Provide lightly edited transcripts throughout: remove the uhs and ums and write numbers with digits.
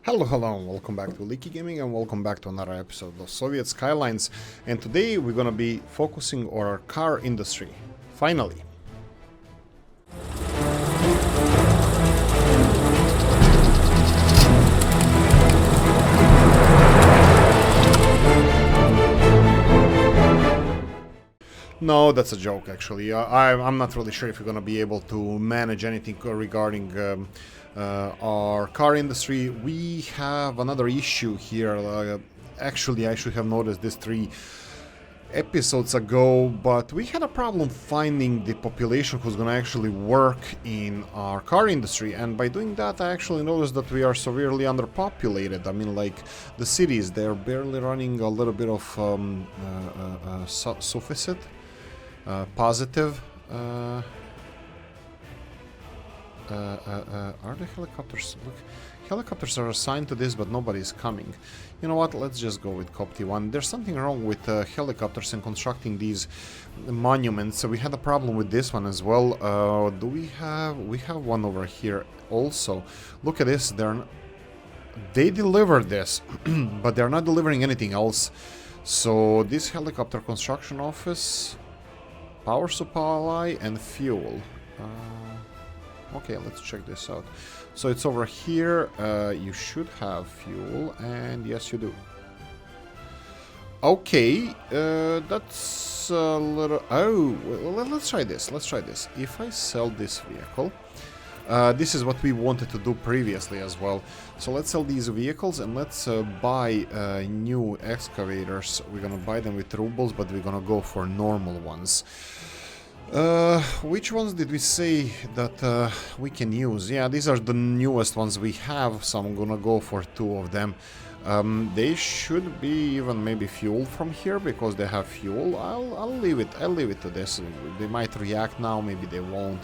Hello, welcome back to Oolykee Gaming and welcome back to another episode of Soviet Skylines. And today we're gonna be focusing on our car industry. Finally. No, that's a joke actually. I'm not really sure if we're gonna be able to manage anything regarding our car industry. We have another issue here. Actually, I should have noticed this 3 episodes ago, but we had a problem finding the population who's gonna actually work in our car industry, and by doing that I actually noticed that we are severely underpopulated. I mean, like, the cities, they're barely running a little bit of sufficit, positive. Are the helicopters? Look, helicopters are assigned to this, but nobody's coming. You know what? Let's just go with Cop-T1. There's something wrong with helicopters and constructing these monuments. So we had a problem with this one as well. Do we have? We have one over here also. Look at this. They delivered this, but they're not delivering anything else. So this helicopter construction office, power supply and fuel. Okay, let's check this out. So it's over here. You should have fuel, and yes, you do. Okay, that's a little. Oh, well, let's try this. Let's try this. If I sell this vehicle, this is what we wanted to do previously as well. So let's sell these vehicles and let's buy new excavators. We're gonna buy them with rubles, but we're gonna go for normal ones. Which ones did we say that we can use? Yeah, these are the newest ones we have, so I'm gonna go for 2 of them. They should be even maybe fueled from here because they have fuel. I'll leave it. I'll leave it to this. They might react now, maybe they won't,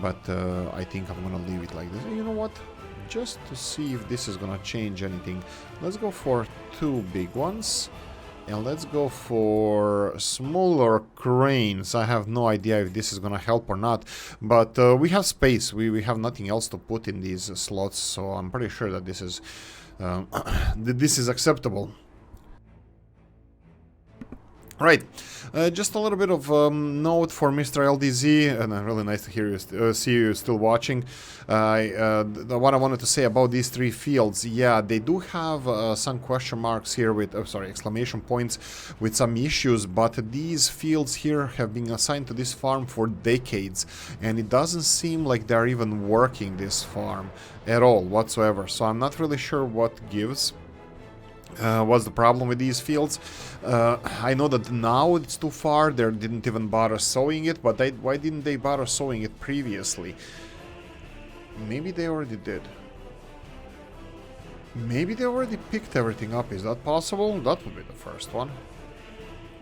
but I think I'm gonna leave it like this. You know what? Just to see if this is gonna change anything, let's go for 2 big ones. And let's go for smaller cranes. I have no idea if this is gonna help or not, but we have space. We have nothing else to put in these slots, so I'm pretty sure that this is this is acceptable. Right, just a little bit of note for Mr. LDZ, and really nice to hear you, see you still watching. What I wanted to say about these 3 fields, yeah, they do have some question marks here with, exclamation points with some issues, but these fields here have been assigned to this farm for decades, and it doesn't seem like they're even working this farm at all whatsoever, so I'm not really sure what gives. What's the problem with these fields? I know that now it's too far, they didn't even bother sowing it, but why didn't they bother sowing it previously? Maybe they already did. Maybe they already picked everything up, is that possible? That would be the first one.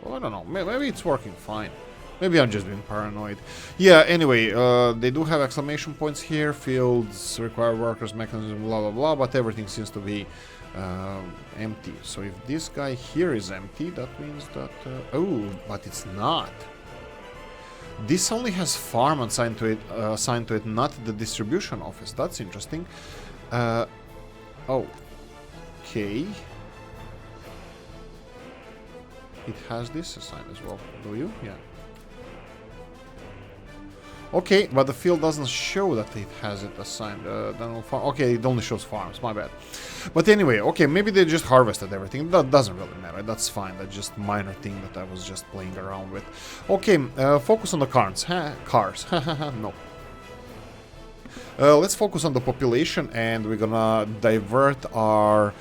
Well, I don't know, maybe it's working fine. Maybe I'm just being paranoid. Yeah, anyway, they do have exclamation points here, fields, require workers, mechanism, blah blah blah, but everything seems to be empty. So if this guy here is empty, that means that... oh, but it's not. This only has farm assigned to it, not the distribution office. That's interesting. Oh, okay. It has this assigned as well. Do you? Yeah. Okay, but the field doesn't show that it has it assigned. Okay, it only shows farms, my bad. But anyway, okay, maybe they just harvested everything. That doesn't really matter, that's fine. That's just a minor thing that I was just playing around with. Okay, focus on the cars. Cars, no. Let's focus on the population, and we're gonna divert our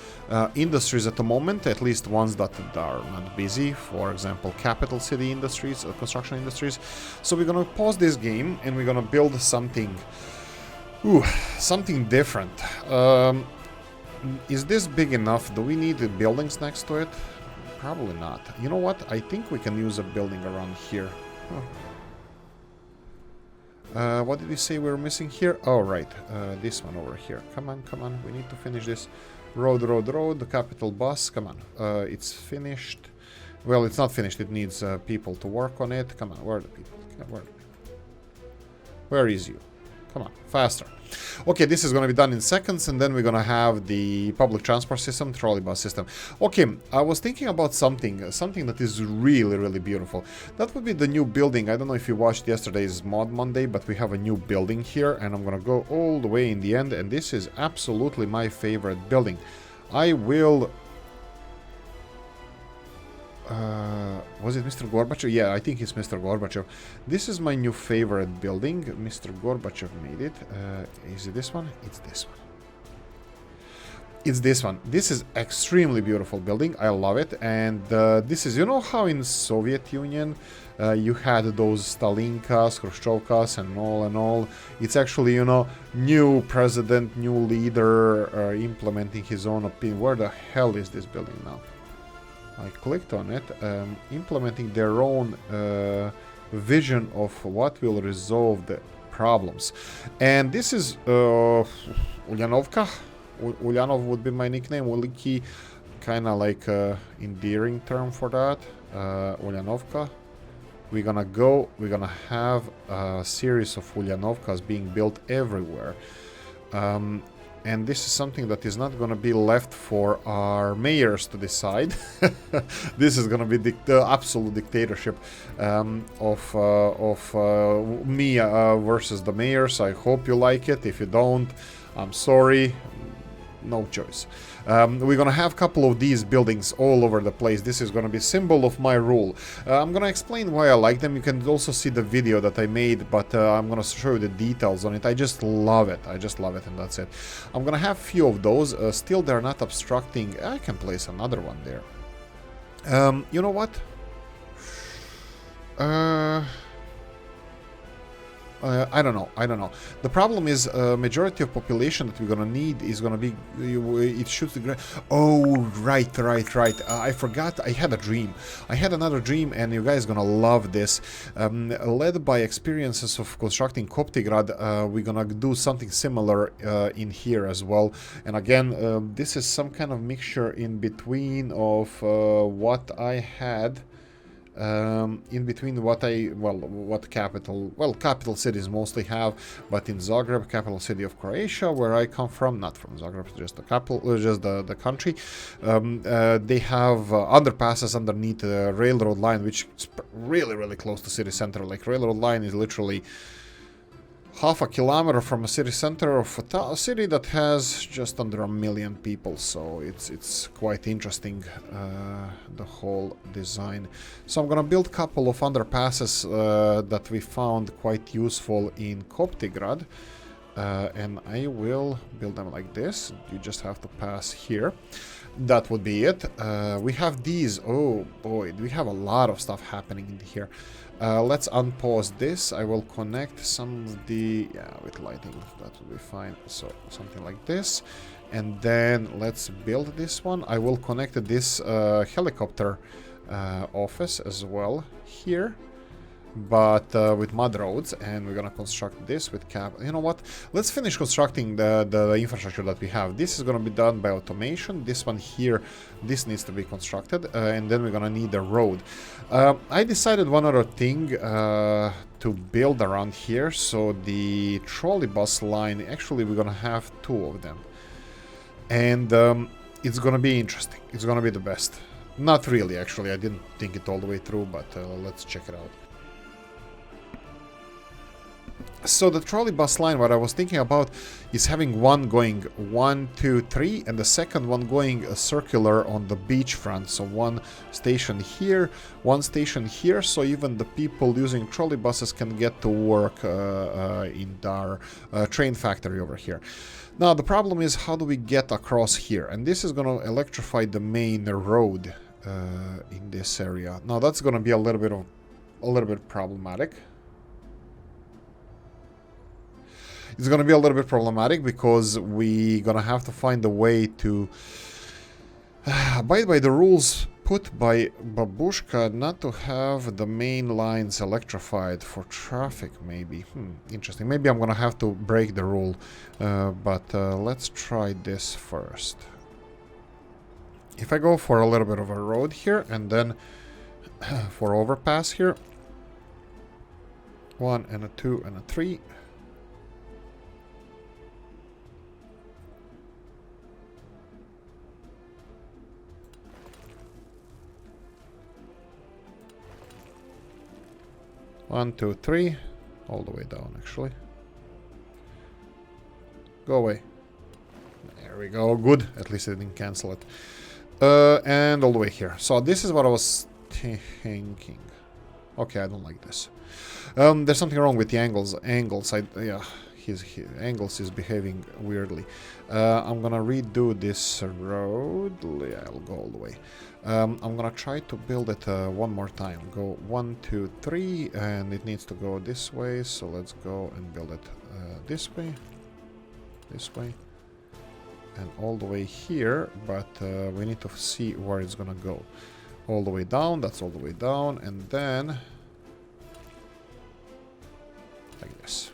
industries at the moment, at least ones that are not busy. For example, capital city industries, construction industries. So we're gonna pause this game and we're gonna build something, something different. Is this big enough? Do we need the buildings next to it? Probably not. You know what? I think we can use a building around here. What did we say we were missing here? Oh, right. This one over here. Come on, come on. We need to finish this. Road, the capital bus. Come on. It's finished. Well, it's not finished. It needs people to work on it. Come on. Where are the people? Where is you? Come on. Faster. Okay, this is gonna be done in seconds, and then we're gonna have the public transport system, trolley bus system. Okay, I was thinking about something that is really, really beautiful. That would be the new building. I don't know if you watched yesterday's Mod Monday, but we have a new building here, and I'm gonna go all the way in the end, and this is absolutely my favorite building. I will... was it Mr. Gorbachev? Yeah, I think it's Mr. Gorbachev. This is my new favorite building. Mr. Gorbachev made it. Is it this one? It's this one. It's this one. This is extremely beautiful building. I love it. And this is, you know how in Soviet Union you had those Stalinkas, Khrushchevkas and all. It's actually, you know, new president, new leader implementing his own opinion. Where the hell is this building now? I clicked on it, implementing their own vision of what will resolve the problems. And this is Ulyanovka. Ulyanov would be my nickname. Oolykee, kind of like endearing term for that. Ulyanovka. We're gonna have a series of Ulyanovkas being built everywhere. And this is something that is not going to be left for our mayors to decide. This is going to be the absolute dictatorship of me versus the mayors. I hope you like it. If you don't, I'm sorry. No choice. We're gonna have a couple of these buildings all over the place. This is gonna be symbol of my rule. I'm gonna explain why I like them. You can also see the video that I made, but I'm gonna show you the details on it. I just love it. I just love it, and that's it. I'm gonna have a few of those. Still, they're not obstructing. I can place another one there. You know what? I don't know. The problem is majority of population that we're gonna need is gonna be it shoots the ground. Oh, right. I forgot. I had a dream. I had another dream, and you guys gonna love this. Led by experiences of constructing Koptigrad, we're gonna do something similar in here as well. And again, this is some kind of mixture in between of what I had. In between what capital cities mostly have, but in Zagreb, capital city of Croatia, where I come from, not from Zagreb, just the capital, just the country, they have underpasses underneath the railroad line, which is really close to city center. Like, railroad line is literally half a kilometer from a city center of a city that has just under 1 million people, so it's quite interesting, the whole design. So I'm gonna build a couple of underpasses that we found quite useful in Koptigrad, and I will build them like this. You just have to pass here. That would be it. We have these. Oh boy, we have a lot of stuff happening in here. Let's unpause this. I will connect some of the... yeah, with lighting, that will be fine. So, something like this. And then let's build this one. I will connect this helicopter office as well here. But with mud roads, and we're gonna construct this with cap. You know what? Let's finish constructing the infrastructure that we have. This is gonna be done by automation. This one here, this needs to be constructed, and then we're gonna need a road. I decided one other thing to build around here. So the trolley bus line, actually, we're gonna have 2 of them, and it's gonna be interesting. It's gonna be the best. Not really, actually. I didn't think it all the way through, but let's check it out. So the trolley bus line, what I was thinking about is having one going 1, 2, 3, and the second one going circular on the beachfront. So one station here, one station here, so even the people using trolley buses can get to work in our train factory over here. Now the problem is, how do we get across here? And this is going to electrify the main road in this area. Now that's going to be a little bit problematic. It's going to be a little bit problematic because we're going to have to find a way to abide by the rules put by Babushka not to have the main lines electrified for traffic, maybe. Interesting. Maybe I'm going to have to break the rule, but let's try this first. If I go for a little bit of a road here and then for overpass here, 1 and a 2 and a 3. 1, 2, 3. All the way down, actually. Go away. There we go. Good. At least I didn't cancel it. And all the way here. So this is what I was thinking. Okay, I don't like this. There's something wrong with the angles. Yeah, his angles is behaving weirdly. I'm gonna redo this road. Yeah, I'll go all the way. I'm gonna try to build it one more time. Go 1, 2, 3, and it needs to go this way. So let's go and build it this way, and all the way here. But we need to see where it's gonna go. All the way down. That's all the way down, and then like this.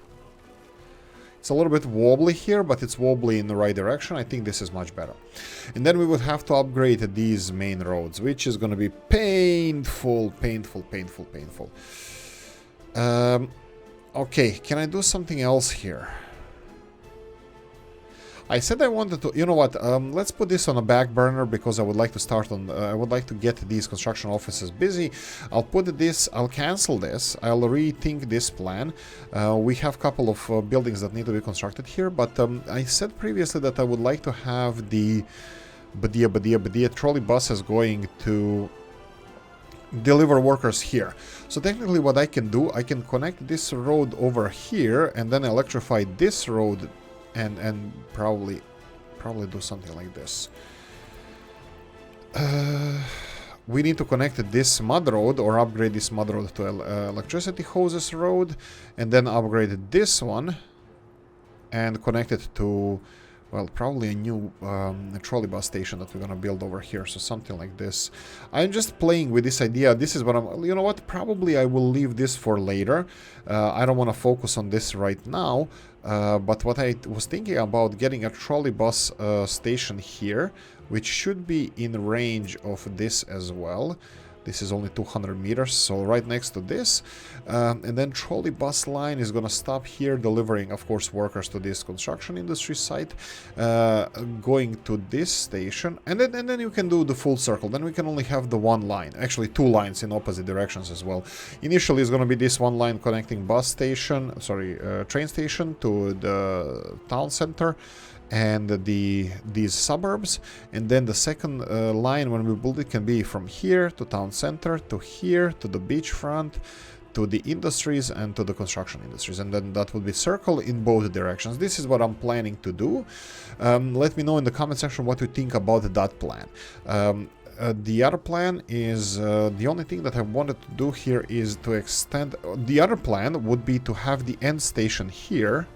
It's a little bit wobbly here, but it's wobbly in the right direction. I think this is much better. And then we would have to upgrade these main roads, which is going to be painful. Okay, can I do something else here? I said I wanted to, you know what, let's put this on a back burner because I would like to start on, I would like to get these construction offices busy. I'll put this, I'll cancel this, I'll rethink this plan. We have a couple of buildings that need to be constructed here, but I said previously that I would like to have the Badia trolley buses going to deliver workers here. So technically what I can do, I can connect this road over here and then electrify this road and probably do something like this. We need to connect this mud road or upgrade this mud road to electricity hoses road, and then upgrade this one and connect it to, well, probably a new trolley bus station that we're gonna build over here. So something like this. I'm just playing with this idea. This is what I'm, you know what, probably I will leave this for later. I don't want to focus on this right now. But what I was thinking about, getting a trolley bus station here, which should be in range of this as well. This is only 200 meters, so right next to this. And then trolley bus line is going to stop here, delivering, of course, workers to this construction industry site, going to this station. And then you can do the full circle. Then we can only have the one line, actually two lines in opposite directions as well. Initially, it's going to be this one line connecting train station to the town center and these suburbs, and then the second line when we build it can be from here to town center, to here, to the beachfront, to the industries, and to the construction industries, and then that would be circle in both directions. This is what I'm planning to do. Let me know in the comment section what you think about that plan. The other plan is, the only thing that I wanted to do here is to extend, the other plan would be to have the end station here,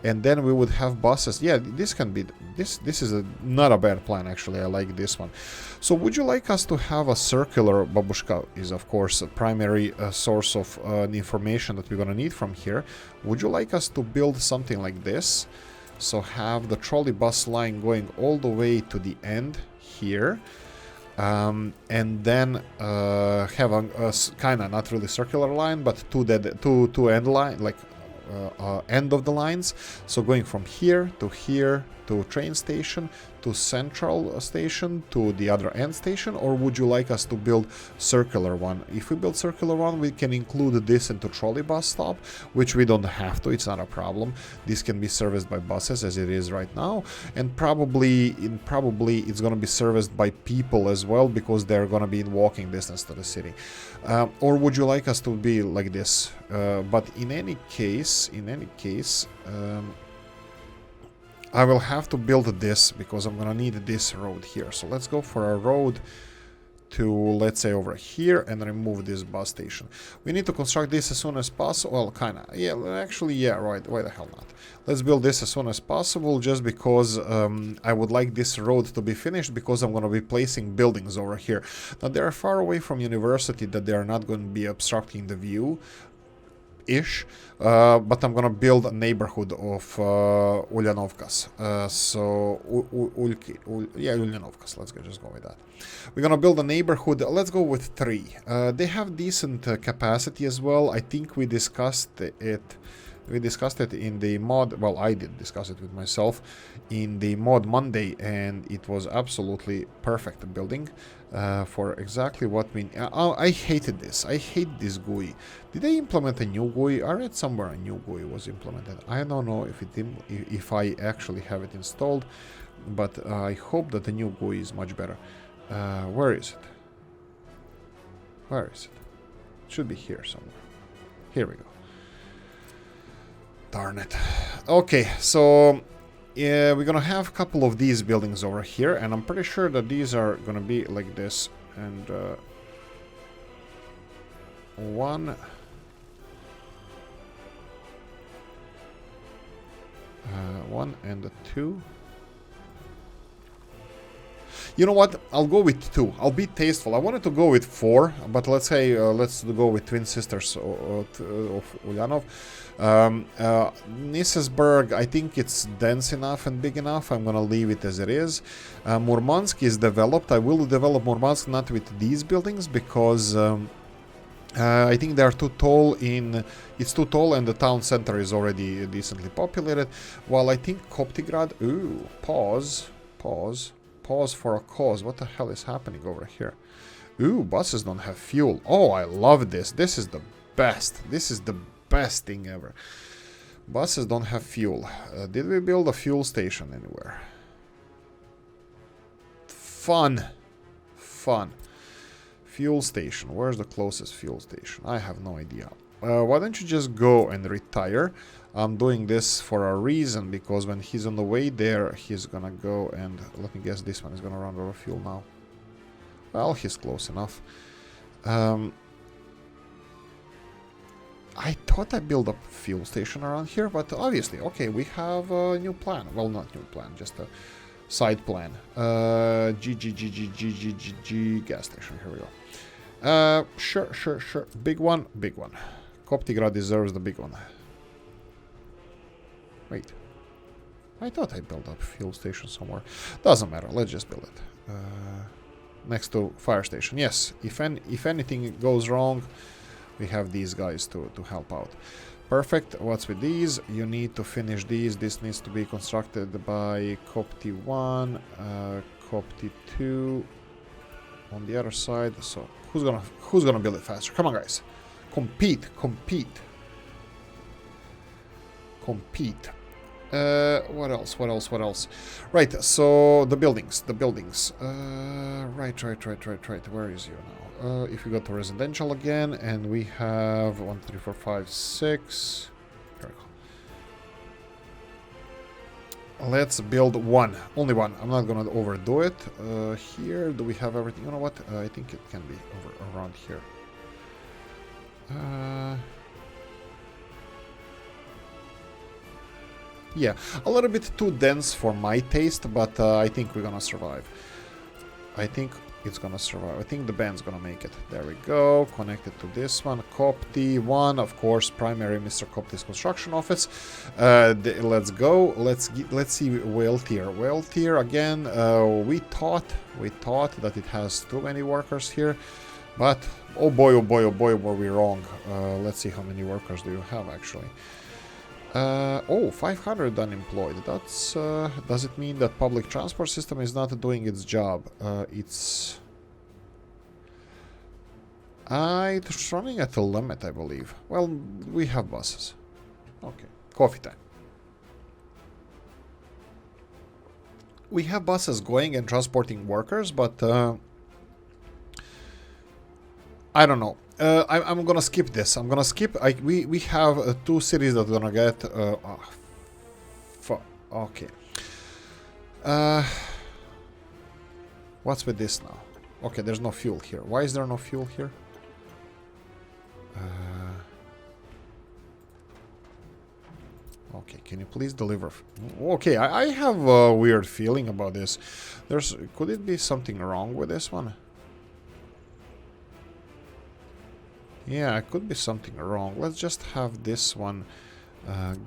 and then we would have buses. Yeah, this can be, this is not a bad plan, actually. I like this one. So would you like us to have a circular, Babushka is of course a primary source of information that we're gonna need from here. Would you like us to build something like this? So have the trolley bus line going all the way to the end here. And then have a kind of not really circular line, but two end line, like end of the lines. So going from here to train station, to central station, to the other end station, or would you like us to build circular one? If we build circular one, we can include this into trolley bus stop, which we don't have to, it's not a problem. This can be serviced by buses as it is right now, and probably it's going to be serviced by people as well, because they're going to be in walking distance to the city. Or would you like us to be like this? But in any case, I will have to build this because I'm gonna need this road here. So let's go for a road to, let's say, over here, and remove this bus station. We need to construct this as soon as possible. Well, kinda. Yeah, actually, yeah, right. Why the hell not? Let's build this as soon as possible, just because I would like this road to be finished, because I'm gonna be placing buildings over here. Now, they are far away from university that they are not going to be obstructing the view. But I'm gonna build a neighborhood of Ulyanovkas. So Oolykee, yeah, Ulyanovkas. Let's just go with that. We're gonna build a neighborhood. Let's go with 3. They have decent capacity as well. I think we discussed it We discussed it in the mod, well, I did discuss it with myself in the mod Monday, and it was absolutely perfect building for exactly what we... I hated this. I hate this GUI. Did they implement a new GUI? I read somewhere a new GUI was implemented. I don't know if I actually have it installed, but I hope that the new GUI is much better. Where is it? Where is it? It should be here somewhere. Here we go. Darn it. Okay, so we're gonna have a couple of these buildings over here, and I'm pretty sure that these are gonna be like this. And one, one and a two. You know what? I'll go with 2. I'll be tasteful. I wanted to go with 4, but let's say let's go with twin sisters of Ulyanov. Nisesberg, I think it's dense enough and big enough. I'm gonna leave it as it is. Murmansk is developed. I will develop Murmansk not with these buildings because I think they are too tall it's too tall and the town center is already decently populated. While I think Koptigrad, ooh, pause for a cause. What the hell is happening over here? Ooh, buses don't have fuel. Oh, I love this. This is the best. This is the best thing ever. Buses don't have fuel. Did we build a fuel station anywhere? Fun. Fuel station. Where's the closest fuel station? I have no idea. Why don't you just go and retire? I'm doing this for a reason, because when he's on the way there, he's gonna go and... Let me guess, this one is gonna run out of fuel now. Well, he's close enough. I thought I built a fuel station around here, but obviously, okay, we have a new plan. Well, not new plan, just a side plan. Gas station, here we go. Sure. Big one. Koptigrad deserves the big one. Wait. I thought I built a fuel station somewhere. Doesn't matter, let's just build it. Next to fire station. Yes, if anything goes wrong, we have these guys to help out. Perfect. What's with these? You need to finish these. This needs to be constructed by Copti 1, Copti 2 on the other side. So who's gonna build it faster? Come on, guys. Compete. What else? Right, so the buildings. Right. Where is you now? If we go to residential again, and we have 1, 2, 3, 4, 5, 6. Here we go. Let's build one. Only one. I'm not gonna overdo it. Here, do we have everything? You know what? I think it can be around here. Yeah, a little bit too dense for my taste, but I think we're gonna survive. I think it's gonna survive. I think the band's gonna make it. There we go. Connected to this one. Copti 1, of course, primary Mr. Copti's construction office. Let's go. Let's see Whale Tier. Whale Tier again. We thought that it has too many workers here, but oh boy, were we wrong. Let's see how many workers do you have actually. 500 unemployed. That's does it mean that public transport system is not doing its job? It's running at the limit, I believe. Well, we have buses. Okay, coffee time. We have buses going and transporting workers, but I don't know. I'm gonna skip this. I'm gonna skip. We have 2 cities that are gonna get. Okay. What's with this now? Okay, there's no fuel here. Why is there no fuel here? Okay, can you please deliver? Okay, I have a weird feeling about this. Could it be something wrong with this one? Yeah, it could be something wrong. Let's just have this one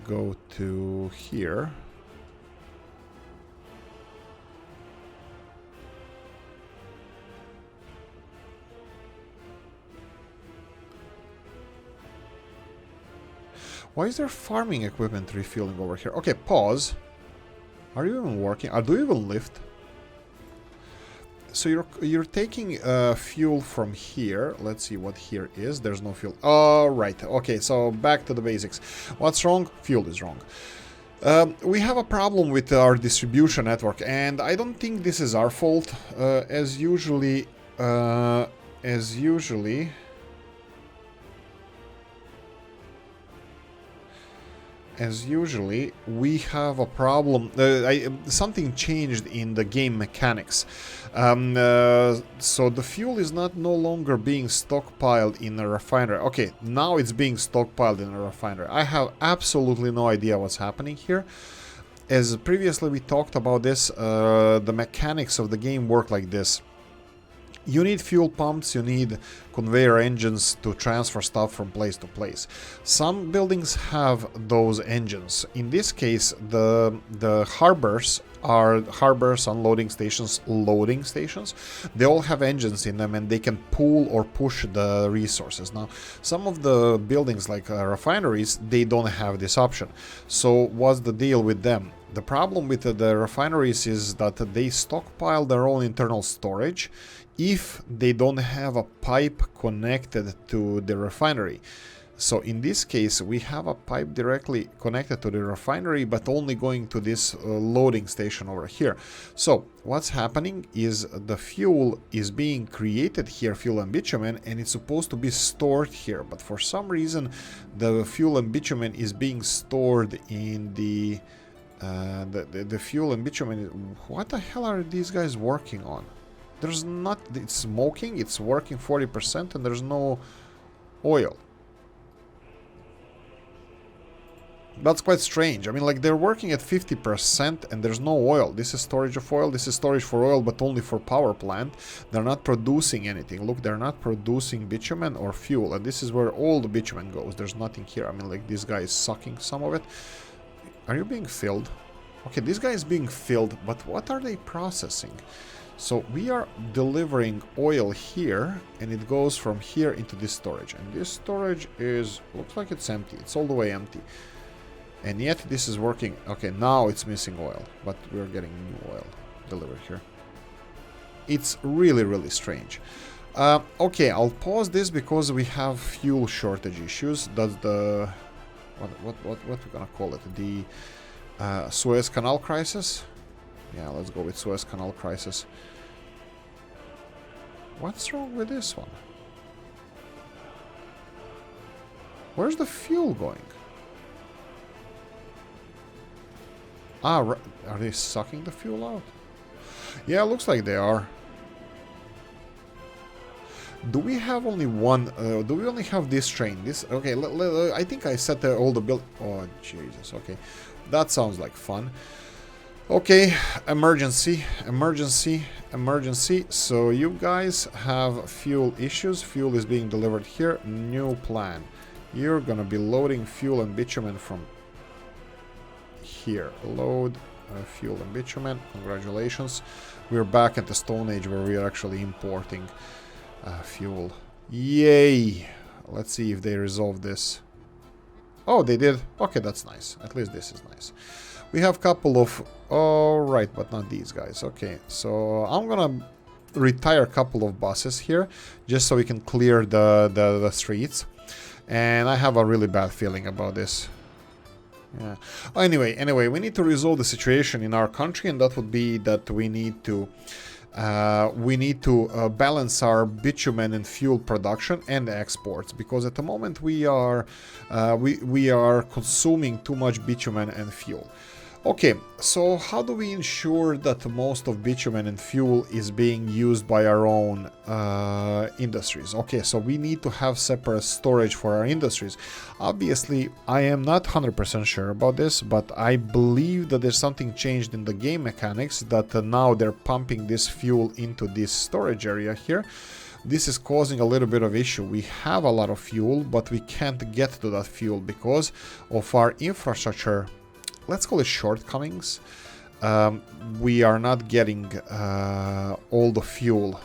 go to here. Why is there farming equipment refueling over here? Okay, pause. Are you even working? Do you even lift? So you're taking fuel from here. Let's see what here is. There's no fuel. All right. Okay, so back to the basics. What's wrong? Fuel is wrong. We have a problem with our distribution network, and I don't think this is our fault. As usually, we have a problem. Something changed in the game mechanics. So the fuel is no longer being stockpiled in a refinery. Okay, now it's being stockpiled in a refinery. I have absolutely no idea what's happening here. As previously we talked about this, the mechanics of the game work like this. You need fuel pumps, you need conveyor engines to transfer stuff from place to place. Some buildings have those engines. In this case, the harbors are unloading stations, loading stations. They all have engines in them and they can pull or push the resources. Now, some of the buildings like refineries, they don't have this option. So what's the deal with them? The problem with the refineries is that they stockpile their own internal storage if they don't have a pipe connected to the refinery. So in this case, we have a pipe directly connected to the refinery, but only going to this loading station over here. So what's happening is the fuel is being created here, fuel and bitumen, and it's supposed to be stored here. But for some reason, the fuel and bitumen is being stored in the fuel and bitumen. What the hell are these guys working on? There's not, it's smoking, it's working 40%, and there's no oil. That's quite strange. I mean, like, they're working at 50% and there's no oil. This is storage of oil, this is storage for oil, but only for power plant. They're not producing anything. Look, they're not producing bitumen or fuel, and this is where all the bitumen goes. There's nothing here. I mean, like, this guy is sucking some of it. Are you being filled? Okay, this guy is being filled, but what are they processing? So we are delivering oil here, and it goes from here into this storage. And this storage looks like it's empty. It's all the way empty. And yet this is working. Okay, now it's missing oil, but we're getting new oil delivered here. It's really, really strange. Okay, I'll pause this because we have fuel shortage issues. That's the... what we're gonna call it? The Suez Canal crisis? Yeah, let's go with Suez Canal crisis. What's wrong with this one? Where's the fuel going? Ah, are they sucking the fuel out? Yeah, looks like they are. Do we have only one? Do we only have this train? This okay? I think I set all the build. Oh Jesus! Okay, that sounds like fun. Okay, emergency. So you guys have fuel issues. Fuel is being delivered here. New plan. You're gonna be loading fuel and bitumen from here. Load fuel and bitumen. Congratulations. We're back at the Stone Age where we are actually importing fuel. Yay! Let's see if they resolve this. Oh, they did. Okay, that's nice. At least this is nice. We have a couple of... Alright, but not these guys. Okay, so I'm gonna retire a couple of buses here, just so we can clear the streets. And I have a really bad feeling about this. Yeah. Anyway, we need to resolve the situation in our country, and that would be that we need to balance our bitumen and fuel production and exports, because at the moment we are consuming too much bitumen and fuel. Okay, so how do we ensure that most of bitumen and fuel is being used by our own industries? Okay, so we need to have separate storage for our industries. Obviously, I am not 100% sure about this, but I believe that there's something changed in the game mechanics, that now they're pumping this fuel into this storage area here. This is causing a little bit of issue. We have a lot of fuel, but we can't get to that fuel because of our infrastructure, let's call it shortcomings. We are not getting all the fuel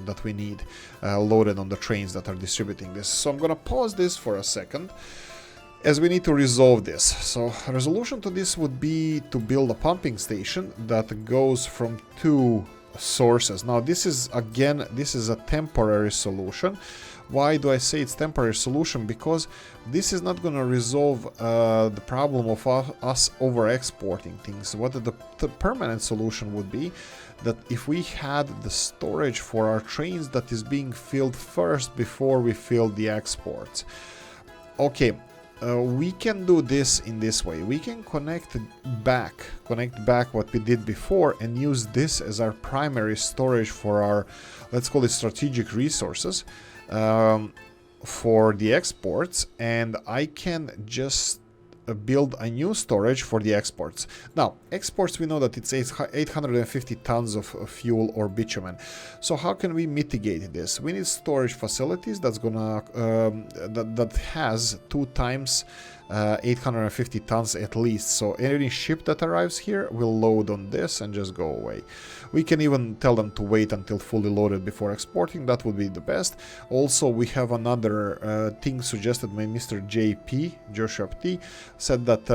that we need loaded on the trains that are distributing this. So I'm gonna pause this for a second. as we need to resolve this. So a resolution to this would be to build a pumping station that goes from two sources. Now this is, again, this is a temporary solution. Why do I say it's temporary solution? Because this is not going to resolve the problem of us over exporting things. What the permanent solution would be that if we had the storage for our trains that is being filled first before we fill the exports. Okay, we can do this in this way. We can connect back what we did before and use this as our primary storage for our, let's call it, strategic resources for the exports, and I can just build a new storage for the exports. Now, exports, we know that it's 850 tons of fuel or bitumen. So how can we mitigate this? We need storage facilities that's gonna that has 2 times 850 tons at least. So any ship that arrives here will load on this and just go away. We can even tell them to wait until fully loaded before exporting. That would be the best. Also, we have another thing suggested by Mr. JP, Joshua P, said that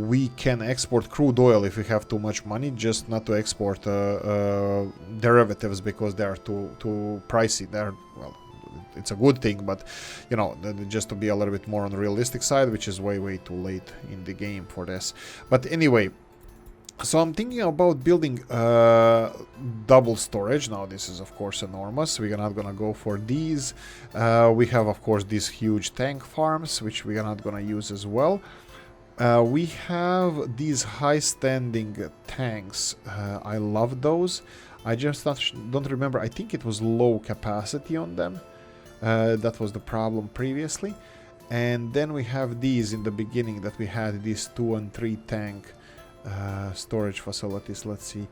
we can export crude oil if we have too much money, just not to export derivatives because they are too pricey. They're, well, it's a good thing, but you know, just to be a little bit more on the realistic side, which is way too late in the game for this. But anyway, so I'm thinking about building double storage. Now this is of course enormous. We're not gonna go for these. We have of course these huge tank farms, which we are not gonna use as well. We have these high standing tanks. I love those. I just don't remember. I think it was low capacity on them. That was the problem previously. And then we have these in the beginning that we had these 2 and 3 tank storage facilities. Let's see,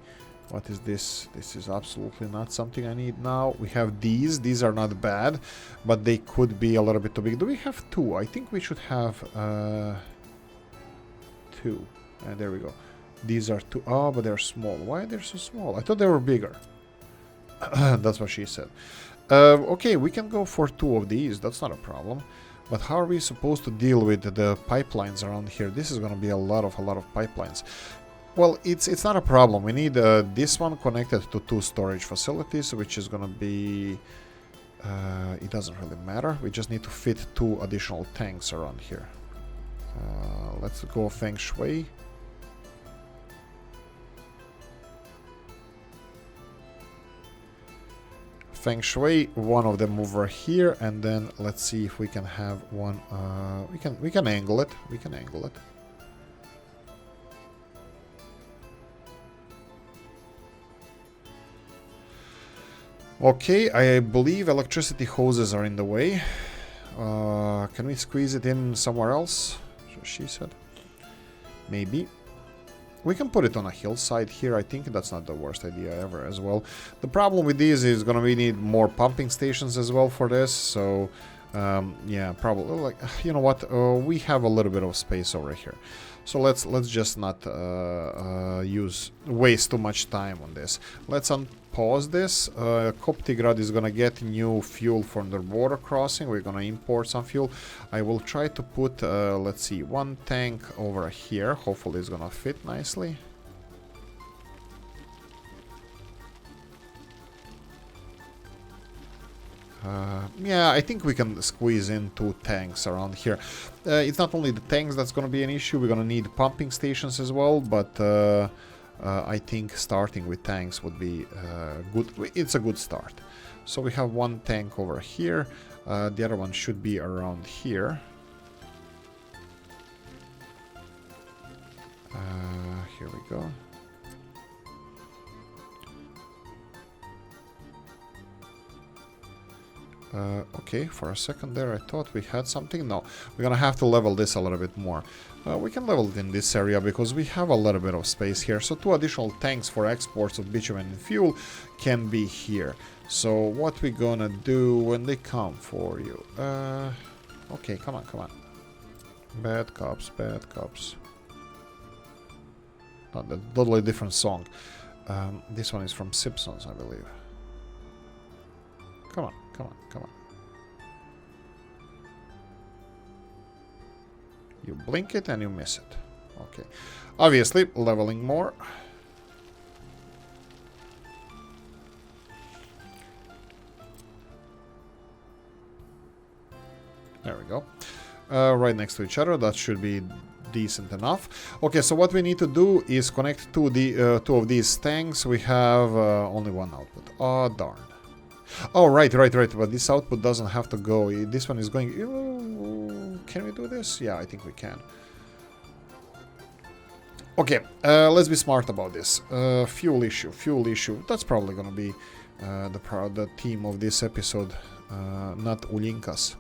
what is this? This is absolutely not something I need now. We have these are not bad, but they could be a little bit too big. Do we have 2? I think we should have 2. And there we go. These are 2. Oh, but they're small. Why are they so small? I thought they were bigger. That's what she said. Okay, we can go for 2 of these. That's not a problem. But how are we supposed to deal with the pipelines around here? This is going to be a lot of pipelines. Well, it's not a problem. We need this one connected to 2 storage facilities, which is going to be... it doesn't really matter. We just need to fit 2 additional tanks around here. Let's go Feng Shui. Feng Shui, one of them over here, and then let's see if we can have one. We can angle it. We can angle it. Okay, I believe electricity hoses are in the way. Can we squeeze it in somewhere else? So she said. Maybe. We can put it on a hillside here. I think that's not the worst idea ever as well. The problem with these is gonna be need more pumping stations as well for this. So yeah, probably, like, you know what? We have a little bit of space over here. So let's just not waste too much time on this. Let's unpause this. Koptigrad is gonna get new fuel from the border crossing. We're gonna import some fuel. I will try to put, let's see, 1 tank over here. Hopefully it's gonna fit nicely. Yeah, I think we can squeeze in 2 tanks around here. It's not only the tanks that's going to be an issue, we're going to need pumping stations as well, but I think starting with tanks would be good. It's a good start. So we have 1 tank over here, the other one should be around here. Here we go. Okay, for a second there I thought we had something. No, we're gonna have to level this a little bit more. We can level it in this area because we have a little bit of space here. So 2 additional tanks for exports of bitumen and fuel can be here. So what we're gonna do when they come for you? Okay, come on, come on. Bad cops, bad cops. Not a totally different song. This one is from Simpsons, I believe. Come on, come on, come on. You blink it and you miss it. Okay. Obviously, leveling more. There we go. Right next to each other. That should be decent enough. Okay, so what we need to do is connect to the two of these tanks. We have only one output. Oh, darn. Oh, right. But this output doesn't have to go. This one is going... Can we do this? Yeah, I think we can. Okay, let's be smart about this. Fuel issue. That's probably gonna be the theme of this episode. Not Ulinkas.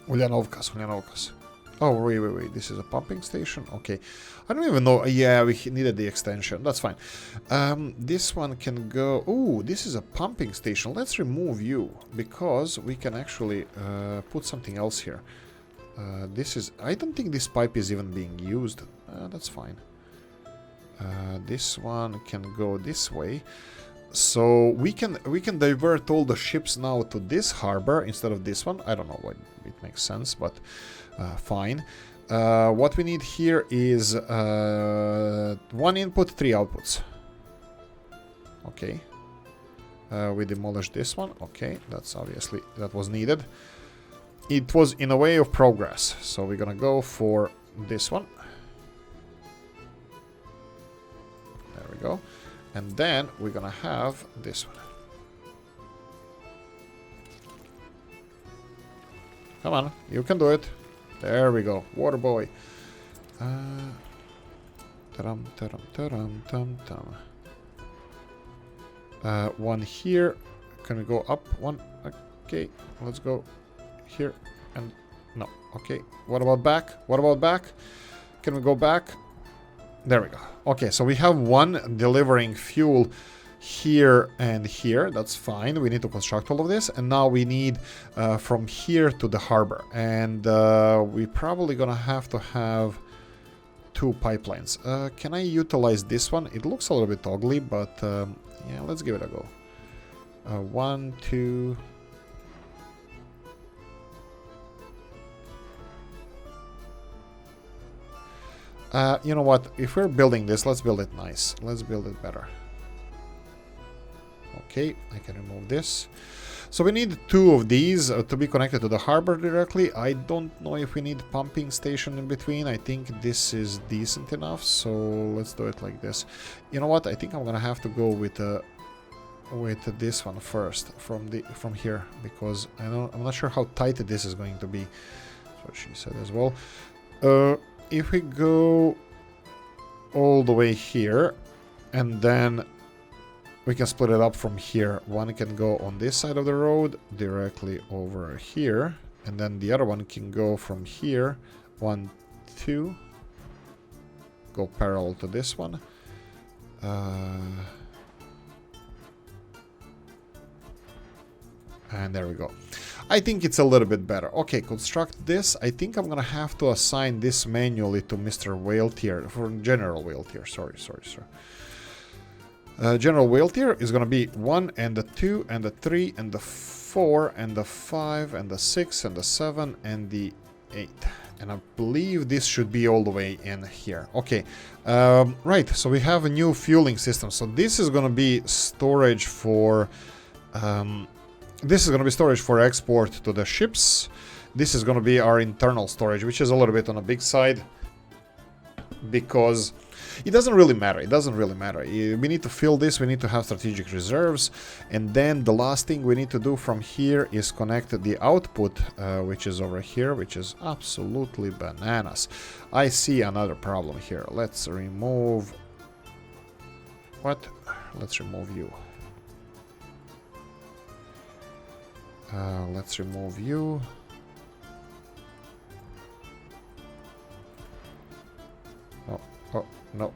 Ulyanovkas. Oh, wait. This is a pumping station? Okay. I don't even know. Yeah, we needed the extension. That's fine. This one can go... Ooh, this is a pumping station. Let's remove you, because we can actually put something else here. This is... I don't think this pipe is even being used. That's fine. This one can go this way. So we can divert all the ships now to this harbor instead of this one. I don't know why it makes sense, but fine. What we need here is 1 input, 3 outputs. Okay. We demolished this one. Okay, that's obviously, that was needed. It was in a way of progress. So we're gonna go for this one. There we go. And then we're gonna have this one. Come on, you can do it. There we go, water boy. One here. Can we go up one? Okay, let's go here and no. Okay, what about back? Can we go back? There we go. Okay, so we have one delivering fuel here and here. That's fine. We need to construct all of this. And now we need from here to the harbor. And we're probably going to have 2 pipelines. Can I utilize this one? It looks a little bit ugly, but yeah, let's give it a go. 1, 2... you know what? If we're building this, let's build it nice. Let's build it better. Okay, I can remove this. So we need 2 of these to be connected to the harbor directly. I don't know if we need pumping station in between. I think this is decent enough. So let's do it like this. You know what? I think I'm gonna have to go with this one first from here, because I'm not sure how tight this is going to be. That's what she said as well. If we go all the way here, and then we can split it up from here. One can go on this side of the road, directly over here, and then the other one can go from here, 1, 2, go parallel to this one. And there we go. I think it's a little bit better. Okay, construct this. I think I'm gonna have to assign this manually to Mr. Whale Tier, for General Whale Tier. Sorry. General Whale Tier is gonna be 1 and the 2 and the 3 and the 4 and the 5 and the 6 and the 7 and the 8. And I believe this should be all the way in here. Okay, right, so we have a new fueling system. So this is gonna be storage for... this is going to be storage for export to the ships. This is going to be our internal storage, which is a little bit on the big side, because it doesn't really matter. We need to fill this. We need to have strategic reserves. And then the last thing we need to do from here is connect the output, which is over here, which is absolutely bananas. I see another problem here. Let's remove... What? Let's remove you. Let's remove you. Oh, no.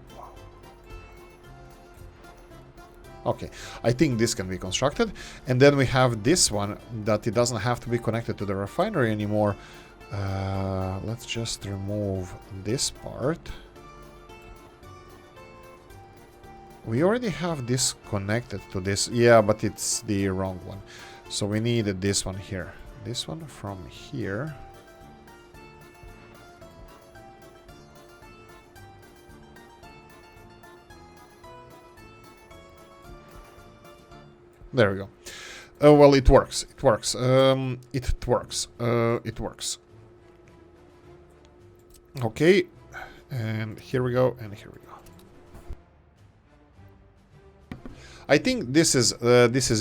Okay, I think this can be constructed. And then we have this one that it doesn't have to be connected to the refinery anymore. Let's just remove this part. We already have this connected to this. Yeah, but it's the wrong one. So we needed this one here. This one from here. There we go. Well, it works. It works. It works. It works. Okay. And here we go. And here we go. I think this is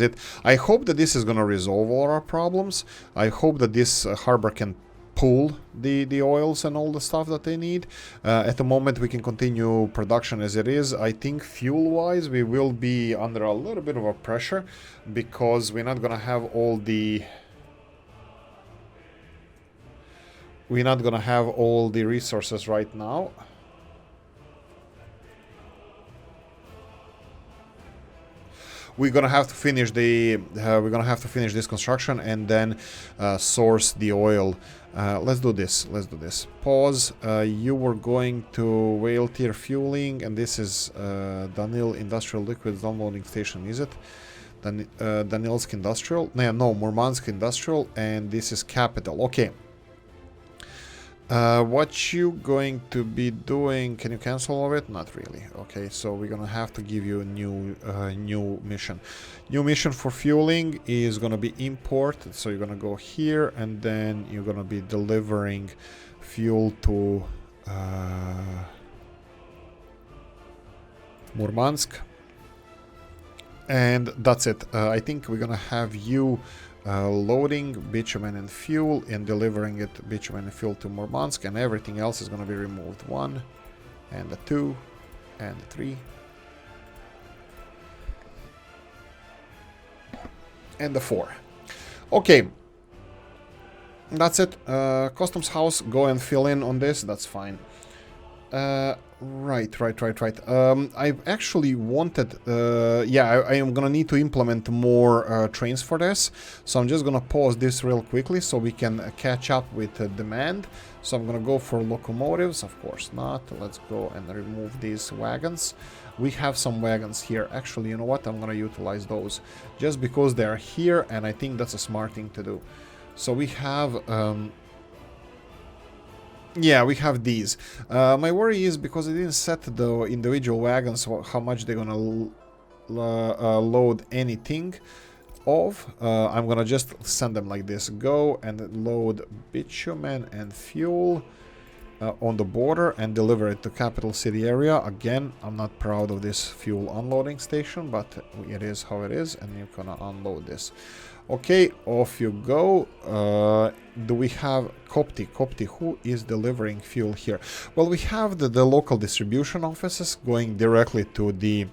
it. I hope that this is gonna resolve all our problems. I hope that this harbor can pull the oils and all the stuff that they need. At the moment we can continue production as it is. I think fuel wise we will be under a little bit of a pressure because we're not gonna have all the resources right now. We're gonna have to finish this construction and then source the oil. Let's do this. Pause. You were going to Whale Tier Fueling, and this is Danil Industrial Liquids Downloading Station, is it? Danilsk Industrial? No, Murmansk Industrial, and this is Capital. Okay. What you going to be doing? Can you cancel all of it? Not really. Okay, so we're gonna have to give you a new mission. New mission for fueling is gonna be import. So you're gonna go here, and then you're gonna be delivering fuel to Murmansk, and that's it. I think we're gonna have you loading bitumen and fuel and delivering it bitumen and fuel to Murmansk, and everything else is going to be removed. 1 and the 2 and the 3 and the 4. Okay, that's it. Customs house, go and fill in on this. That's fine. Right. I actually wanted, I am gonna need to implement more trains for this, so I'm just gonna pause this real quickly so we can catch up with demand. So I'm gonna go for locomotives, of course not. Let's go and remove these wagons. We have some wagons here. Actually, you know what? I'm gonna utilize those just because they're here, and I think that's a smart thing to do. So we have we have these. My worry is because I didn't set the individual wagons how much they're gonna load anything of. I'm gonna just send them like this. Go and load bitumen and fuel on the border and deliver it to capital city area. Again, I'm not proud of this fuel unloading station, but it is how it is, and you're gonna unload this. Okay, off you go. Do we have Kopti? Kopti, who is delivering fuel here? Well, we have the local distribution offices going directly to the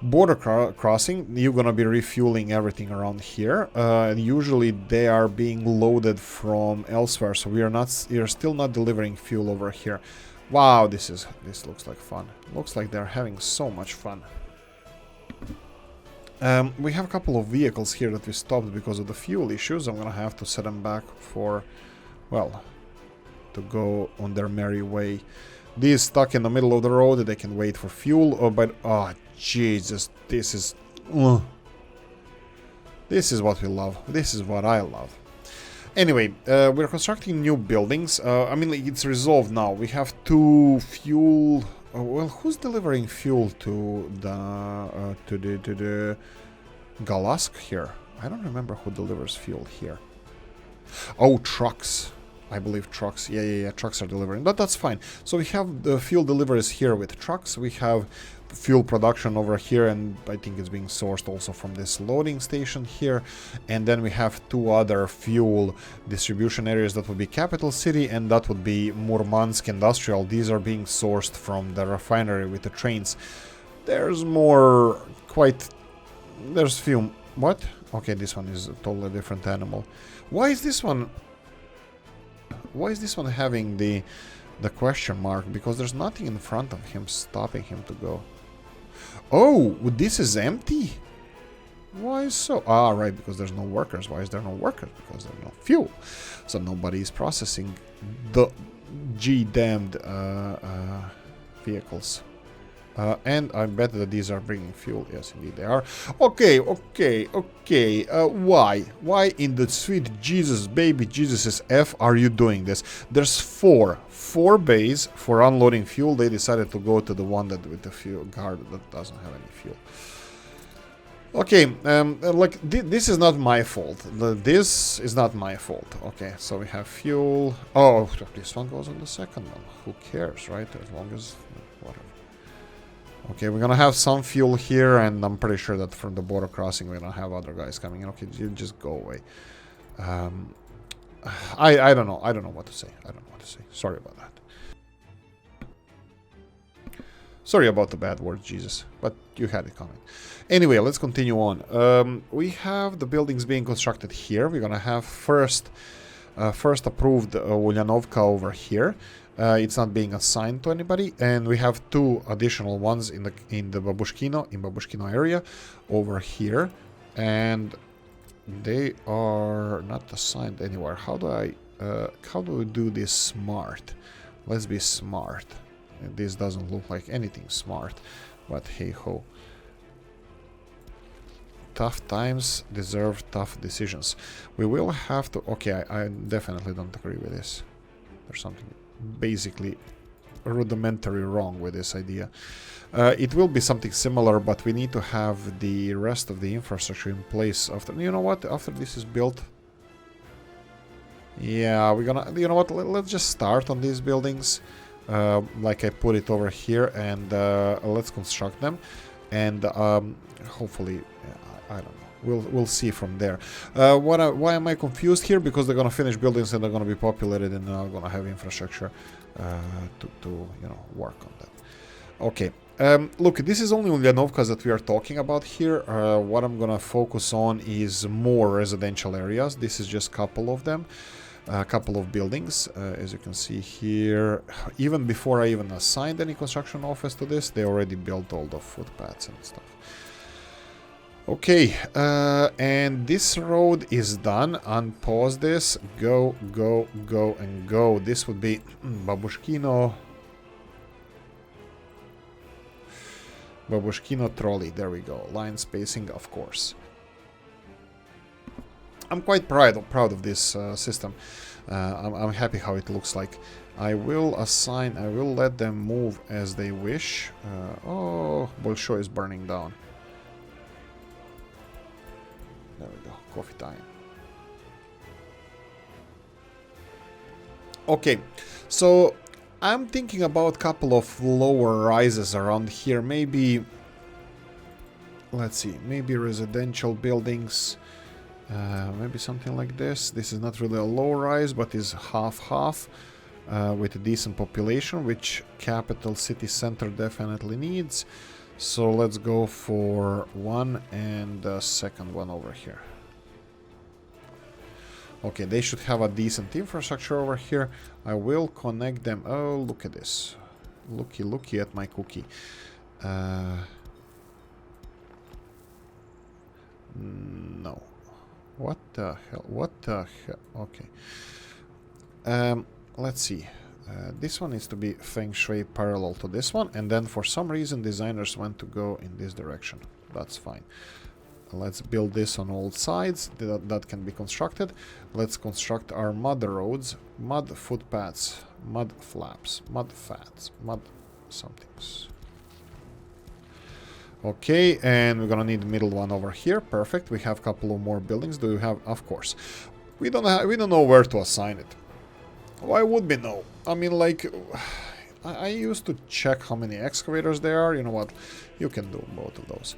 border crossing. You're gonna be refueling everything around here. And usually they are being loaded from elsewhere, so we are still not delivering fuel over here. Wow, this looks like fun. Looks like they're having so much fun. We have a couple of vehicles here that we stopped because of the fuel issues. I'm gonna have to set them back for, well, to go on their merry way. These stuck in the middle of the road, they can wait for fuel. Oh, Jesus, this is what we love. This is what I love. Anyway, we're constructing new buildings. I mean, it's resolved now. We have 2 fuel. Well, who's delivering fuel to the Galask here? I don't remember who delivers fuel here. Oh, trucks. I believe trucks. Yeah, trucks are delivering. But that's fine. So we have the fuel deliveries here with trucks. We have fuel production over here, and I think it's being sourced also from this loading station here. And then we have 2 other fuel distribution areas. That would be Capital City, and that would be Murmansk Industrial. These are being sourced from the refinery with the trains. There's more, there's few. What? Okay, this one is a totally different animal. Why is this one having the question mark? Because there's nothing in front of him stopping him to go. Oh, this is empty? Why so? Ah, right, because there's no workers. Why is there no workers? Because there's no fuel. So nobody is processing the G-damned vehicles. And I bet that these are bringing fuel. Yes, indeed they are. Okay. Why? Why in the sweet Jesus, baby Jesus' F are you doing this? There's 4 bays for unloading fuel. They decided to go to the one that with the fuel guard that doesn't have any fuel. Okay, like this is not my fault. This is not my fault. Okay, so we have fuel. Oh, this one goes on the second one. Who cares, right? As long as whatever. Okay, we're gonna have some fuel here, and I'm pretty sure that from the border crossing we're gonna have other guys coming in. Okay, you just go away. I don't know. I don't know what to say. I don't know what to say. Sorry about that. Sorry about the bad words, Jesus, but you had it coming. Anyway, let's continue on. We have the buildings being constructed here. We're gonna have first approved Ulyanovka over here. It's not being assigned to anybody, and we have two additional ones in the Babushkino area over here, and they are not assigned anywhere. How do we do this smart? Let's be smart. This doesn't look like anything smart, but hey ho. Tough times deserve tough decisions. We will have to... Okay, I definitely don't agree with this. There's something basically rudimentary wrong with this idea. It will be something similar, but we need to have the rest of the infrastructure in place after... You know what? After this is built... Yeah, we're gonna... You know what? Let's just start on these buildings. Like I put it over here, and let's construct them, and hopefully, I don't know. We'll see from there. Why am I confused here? Because they're gonna finish buildings and they're gonna be populated, and I'm gonna have infrastructure to you know, work on that. Okay. Look, this is only Ulyanovka that we are talking about here. What I'm gonna focus on is more residential areas. This is just a couple of them. A couple of buildings, as you can see here. Even before I even assigned any construction office to this, they already built all the footpaths and stuff. Okay, and this road is done. Unpause this. Go, go, go, and go. This would be Babushkino trolley. There we go. Line spacing, of course. I'm quite proud of this system. I'm happy how it looks like. I will let them move as they wish. Oh, Bolshoi is burning down. There we go, coffee time. Okay, so I'm thinking about a couple of lower rises around here. Maybe, let's see, maybe residential buildings. Maybe something like this. This is not really a low rise, but is half-half with a decent population, which capital city center definitely needs. So let's go for one and the second one over here. Okay, they should have a decent infrastructure over here. I will connect them. Oh, look at this. Looky at my cookie. No. What the hell? What the hell? Okay. Let's see. This one needs to be feng shui parallel to this one, and then for some reason designers want to go in this direction. That's fine. Let's build this on all sides. That can be constructed. Let's construct our mud roads, mud footpaths, mud flaps, mud fats, mud somethings. Okay, and we're gonna need the middle one over here. Perfect. We have a couple of more buildings. Do we have? Of course. We don't know where to assign it. Why would we know? I mean, like, I used to check how many excavators there are. You know what? You can do both of those.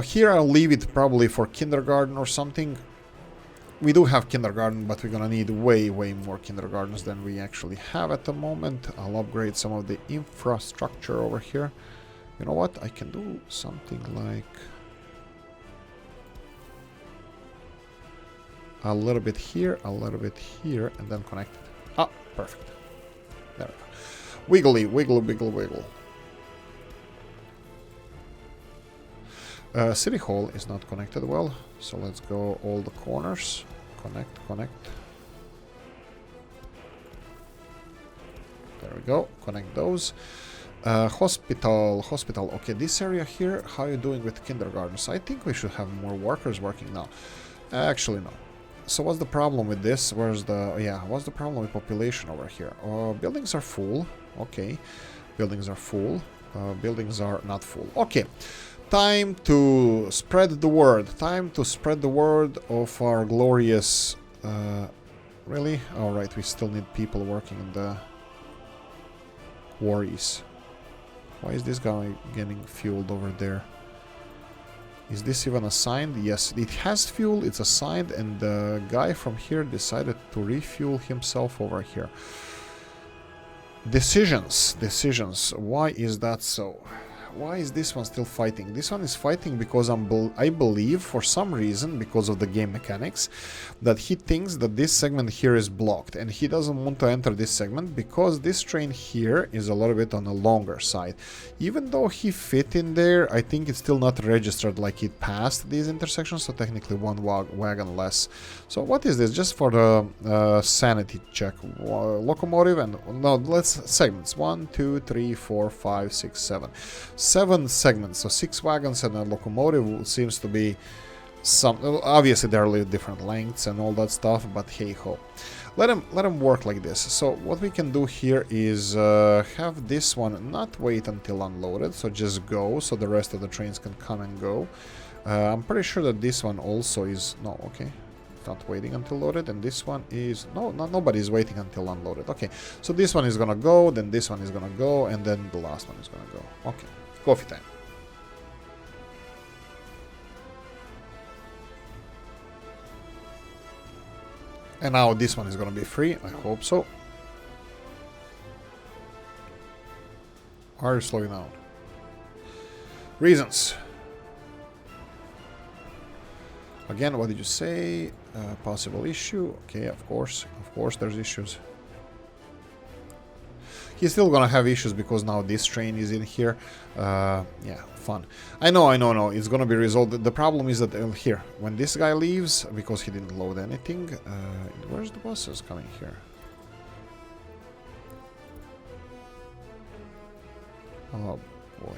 Here I'll leave it probably for kindergarten or something. We do have kindergarten, but we're gonna need way more kindergartens than we actually have at the moment. I'll upgrade some of the infrastructure over here. You know what? I can do something like a little bit here, and then connect it. Ah, perfect. There we go. Wiggly, wiggle, wiggle, wiggle. City Hall is not connected well, so let's go all the corners. Connect. There we go. Connect those. Hospital. Okay, this area here, how are you doing with kindergartens? I think we should have more workers working now. Actually, no. So what's the problem with this? What's the problem with population over here? Buildings are full. Okay. Buildings are full. Buildings are not full. Okay. Time to spread the word. Time to spread the word of our glorious... really? Alright, we still need people working in the quarries. Why is this guy getting fueled over there? Is this even assigned? Yes, it has fuel, it's assigned, and the guy from here decided to refuel himself over here. Decisions. Why is that so? Why is this one still fighting? This one is fighting because I believe, for some reason, because of the game mechanics, that he thinks that this segment here is blocked, and he doesn't want to enter this segment because this train here is a little bit on the longer side. Even though he fit in there, I think it's still not registered like it passed these intersections, so technically one wagon less. So what is this? Just for the sanity check. Locomotive and... no, let's... segments. 1, 2, 3, 4, 5, 6, 7. 7 segments, so 6 wagons and a locomotive seems to be some... obviously there are different lengths and all that stuff, but hey ho. Let him work like this. So what we can do here is have this one not wait until unloaded, so just go, so the rest of the trains can come and go. I'm pretty sure that this one also is... no, okay. Not waiting until loaded, and this one is... no, nobody is waiting until unloaded. Okay, so this one is gonna go, then this one is gonna go, and then the last one is gonna go. Okay, coffee time. And now this one is gonna be free, I hope so. Why are you slowing down? Reasons. Again, what did you say? Possible issue. Okay, of course there's issues. He's still gonna have issues because now this train is in here. Yeah, fun. I know, it's gonna be resolved. The problem is that here, when this guy leaves, because he didn't load anything, where's the buses coming here? Oh boy.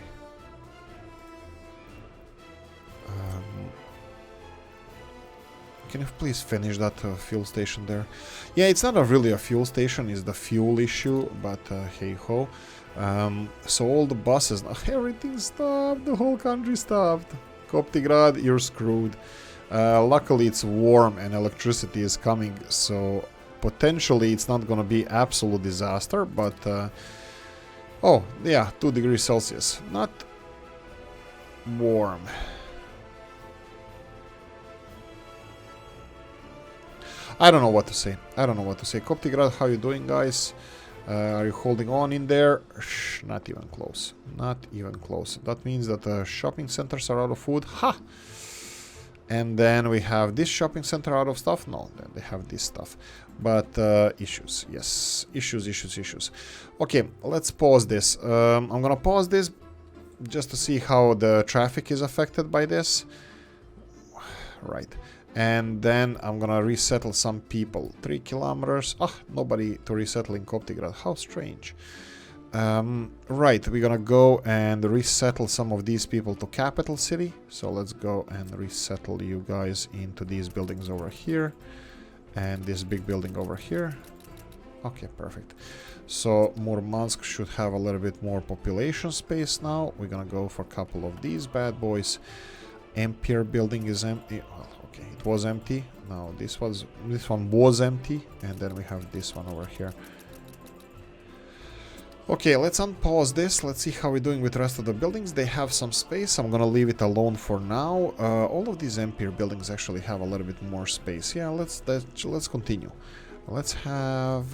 Can you please finish that fuel station there? Yeah, it's not really a fuel station, it's the fuel issue, but hey ho. So all the buses, everything stopped, the whole country stopped. Koptigrad, you're screwed. Luckily it's warm and electricity is coming, so potentially it's not gonna be absolute disaster, but... oh, yeah, 2 degrees Celsius. Not warm. I don't know what to say. Koptigrad, how you doing, guys? Are you holding on in there? Shh, not even close. Not even close. That means that the shopping centers are out of food. Ha! And then we have this shopping center out of stuff. No, then they have this stuff. But issues. Yes. Issues. Okay, let's pause this. I'm gonna pause this just to see how the traffic is affected by this. Right. And then I'm gonna resettle some people. 3 kilometers. Ah, nobody to resettle in Koptigrad. How strange. Right, we're gonna go and resettle some of these people to capital city. So let's go and resettle you guys into these buildings over here. And this big building over here. Okay, perfect. So Murmansk should have a little bit more population space now. We're gonna go for a couple of these bad boys. Empire building is empty. Oh, okay, it was empty. Now this one was empty, and then we have this one over here. Okay, let's unpause this. Let's see how we're doing with the rest of the buildings. They have some space. I'm gonna leave it alone for now. All of these Empire buildings actually have a little bit more space. Yeah, let's continue. Let's have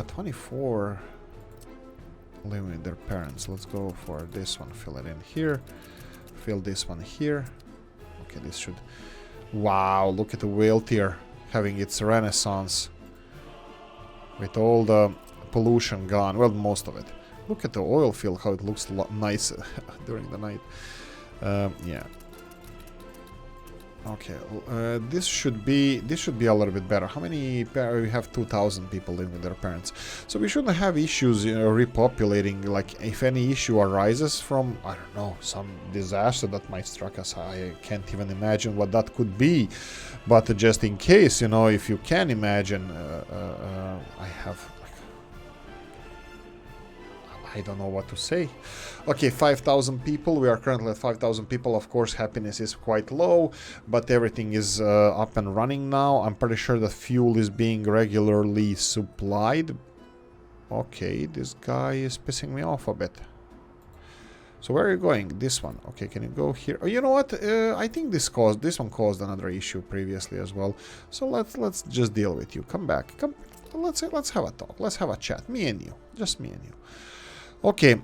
24 living with their parents. Let's go for this one. Fill it in here. Fill this one here. Okay, this should... Wow, look at the whale tier having its renaissance. With all the pollution gone. Well, most of it. Look at the oil field, how it looks nice during the night. Yeah. Okay, this should be a little bit better. How many? We have 2,000 people living with their parents, so we shouldn't have issues, you know, repopulating. Like if any issue arises from, I don't know, some disaster that might strike us, I can't even imagine what that could be. But just in case, you know, if you can imagine, I have I don't know what to say. Okay, 5,000 people. We are currently at 5,000 people. Of course, happiness is quite low, but everything is up and running now. I'm pretty sure that fuel is being regularly supplied. Okay, this guy is pissing me off a bit. So where are you going? This one. Okay, can you go here? Oh, you know what? I think this one caused another issue previously as well. So let's just deal with you. Come back. Come. Let's have a talk. Let's have a chat. Me and you. Just me and you. Okay.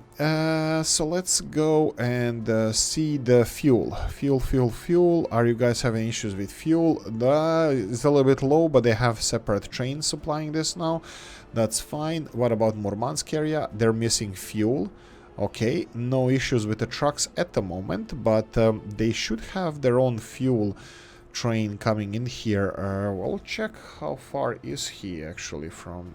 So let's go and see the fuel. Fuel. Are you guys having issues with fuel? It's a little bit low, but they have separate trains supplying this now. That's fine. What about Murmansk area? They're missing fuel. Okay, no issues with the trucks at the moment, but they should have their own fuel train coming in here. We'll check how far is he actually from...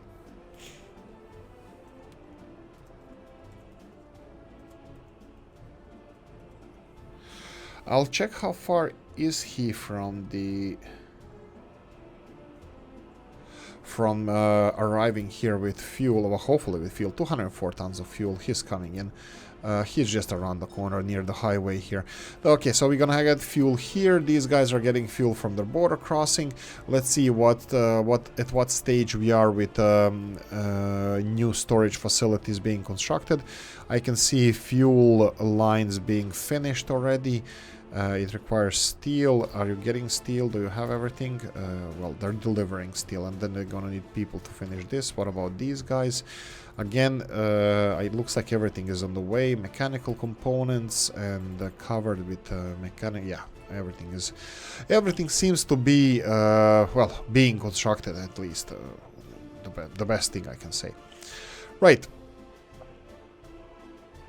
I'll check how far is he from the... arriving here with fuel, well, hopefully with fuel. 204 tons of fuel. He's coming in. He's just around the corner near the highway here. Okay, so we're gonna get fuel here. These guys are getting fuel from their border crossing. Let's see at what stage we are with new storage facilities being constructed. I can see fuel lines being finished already. It requires steel. Are you getting steel? Do you have everything? Well, they're delivering steel, and then they're gonna need people to finish this. What about these guys? Again, it looks like everything is on the way. Mechanical components and covered with mechanic. Yeah, everything seems to be well, being constructed at least. The best thing I can say. Right.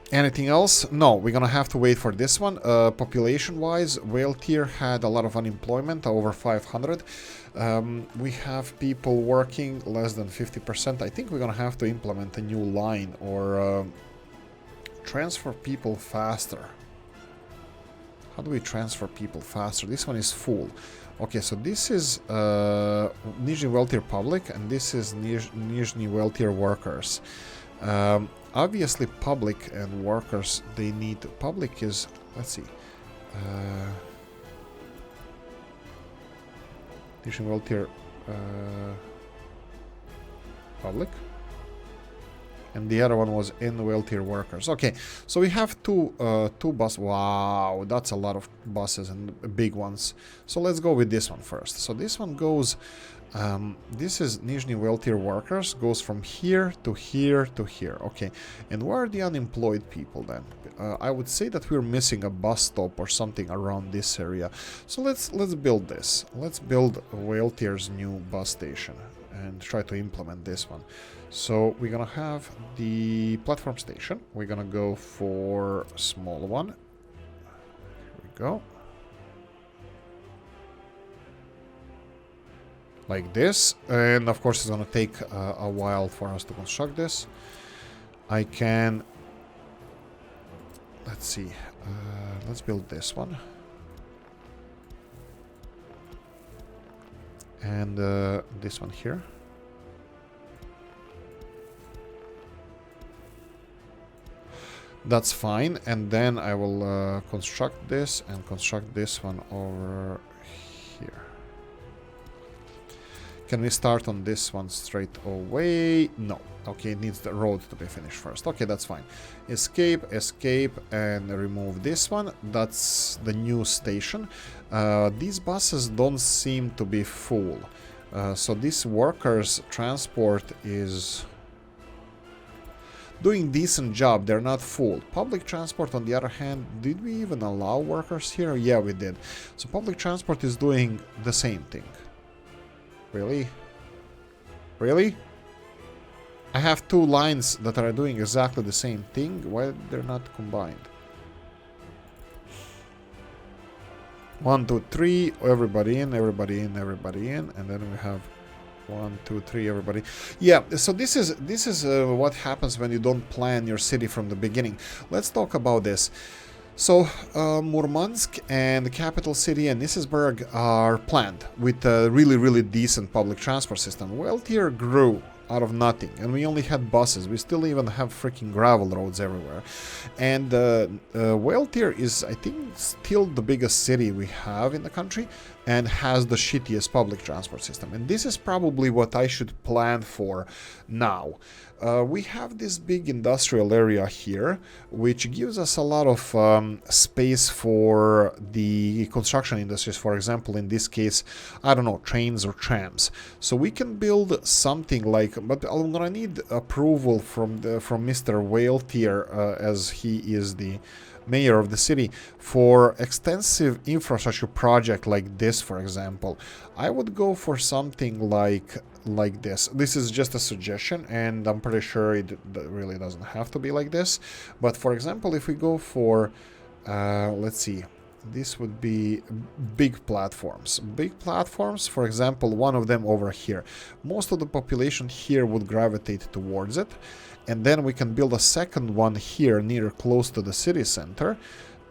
Anything else? No, we're gonna have to wait for this one. Population-wise, Whale Tier had a lot of unemployment, over 500. We have people working less than 50%. I think we're gonna have to implement a new line or transfer people faster. How do we transfer people faster? This one is full. Okay, so this is Nizhny Whale Tier Public, and this is Nizhny Whale Tier Workers. Obviously, public and workers, they need... Public is... Let's see. Nizhny Whale Tier... public. And the other one was in Whale Tier Workers. Okay, so we have two buses. Wow, that's a lot of buses and big ones. So let's go with this one first. So this one goes... this is Nizhny Whale Tier Workers, goes from here to here to here. Okay, and where are the unemployed people then? I would say that we're missing a bus stop or something around this area. So let's build this. Let's build Whale Tier's new bus station and try to implement this one. So we're gonna have the platform station. We're gonna go for a small one. Here we go. Like this, and of course it's gonna take a while for us to construct this. I can... Let's see. Let's build this one. And this one here. That's fine, and then I will construct this and construct this one over here. Can we start on this one straight away? No. Okay, it needs the road to be finished first. Okay, that's fine. Escape, and remove this one. That's the new station. These buses don't seem to be full. So this workers' transport is doing decent job. They're not full. Public transport, on the other hand, did we even allow workers here? Yeah, we did. So public transport is doing the same thing. Really? Really? I have two lines that are doing exactly the same thing. Why they're not combined? 1, 2, 3. Everybody in, everybody in, everybody in, and then we have 1, 2, 3. Everybody. Yeah. So this is what happens when you don't plan your city from the beginning. Let's talk about this. So, Murmansk and the capital city and Nisisburg are planned with a really decent public transport system. Whale Tier grew out of nothing, and we only had buses. We still even have freaking gravel roads everywhere. And Whaletier is, I think, still the biggest city we have in the country and has the shittiest public transport system. And this is probably what I should plan for now. We have this big industrial area here, which gives us a lot of space for the construction industries. For example, in this case, I don't know, trains or trams. So we can build something like, but I'm gonna need approval from Mr. Whaletier, as he is the mayor of the city, for extensive infrastructure project like this. For example, I would go for something like this. This is just a suggestion, and I'm pretty sure it really doesn't have to be like this. But for example, if we go for let's see, this would be big platforms. Big platforms, for example, one of them over here. Most of the population here would gravitate towards it. And then we can build a second one here near close to the city center.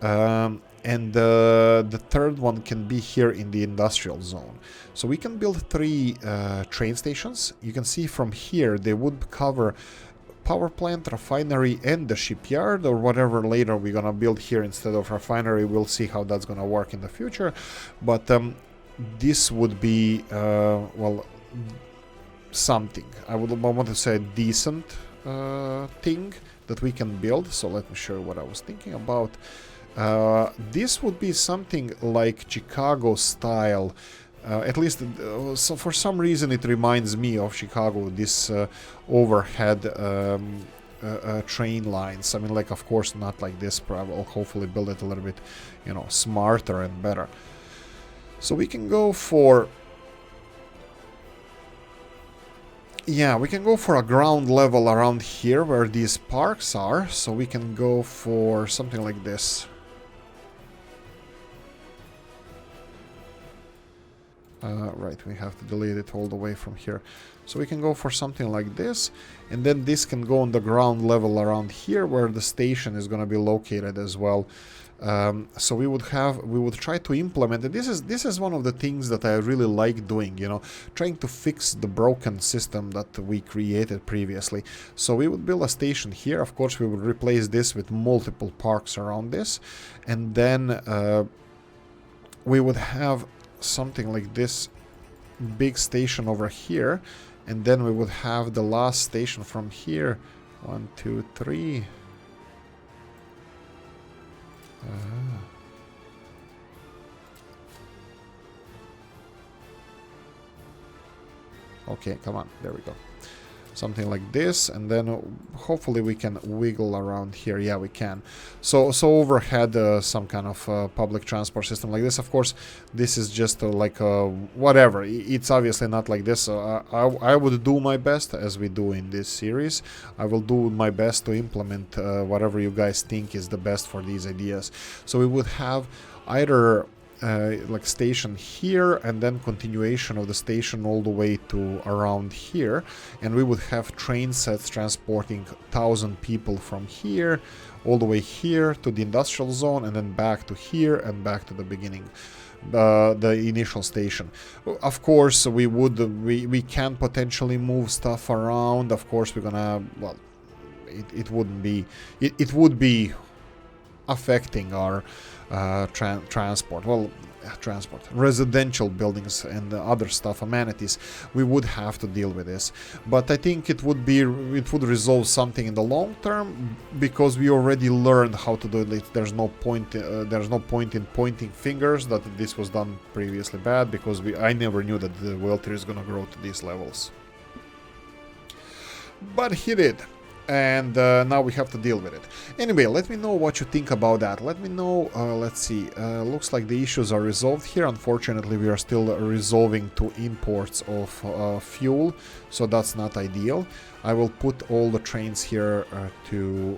And the third one can be here in the industrial zone. So we can build 3 train stations. You can see from here they would cover power plant, refinery, and the shipyard, or whatever later we're gonna build here instead of refinery. We'll see how that's gonna work in the future. But this would be, well, something. I want to say a decent thing that we can build. So let me show you what I was thinking about. This would be something like Chicago style, at least so for some reason it reminds me of Chicago, this overhead train lines. I mean, like, of course not like this, but I'll hopefully build it a little bit, you know, smarter and better. So we can go for, yeah, we can go for a ground level around here where these parks are. So we can go for something like this. Right, we have to delete it all the way from here. So we can go for something like this, and then this can go on the ground level around here where the station is going to be located as well. So we would try to implement it. This is one of the things that I really like doing, you know, trying to fix the broken system that we created previously. So we would build a station here. Of course, we would replace this with multiple parks around this, and then we would have something like this big station over here, and then we would have the last station from here. 1, 2, 3. Okay, come on, there we go. Something like this, and then hopefully we can wiggle around here. Yeah, we can. So overhead some kind of public transport system like this. Of course, this is just like whatever. It's obviously not like this. I would do my best, as we do in this series. I will do my best to implement whatever you guys think is the best for these ideas. So we would have either like station here, and then continuation of the station all the way to around here, and we would have train sets transporting 1,000 people from here all the way here to the industrial zone, and then back to here and back to the beginning, the initial station. Of course, we can potentially move stuff around. Of course, we're gonna, well, it wouldn't be, it would be affecting our transport, residential buildings and other stuff, amenities. We would have to deal with this, but I think it would resolve something in the long term, because we already learned how to do it. There's no point in pointing fingers that this was done previously bad, because I never knew that the Whaletier is gonna grow to these levels, but he did. And now we have to deal with it. Anyway, let me know what you think about that. Let me know. Let's see. Looks like the issues are resolved here. Unfortunately, we are still resolving to imports of fuel, so that's not ideal. I will put all the trains here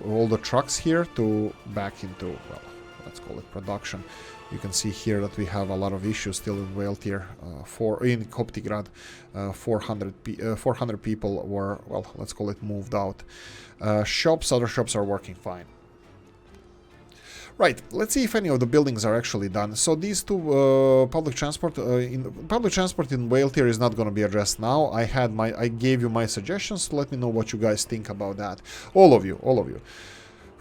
all the trucks here to back into, well, let's call it production. You can see here that we have a lot of issues still in Whaletier. In Koptigrad, 400 people were, well, let's call it moved out. Other shops are working fine. Right, let's see if any of the buildings are actually done. So these two public transport in Whale Tier is not going to be addressed now. I gave you my suggestions. Let me know what you guys think about that. All of you.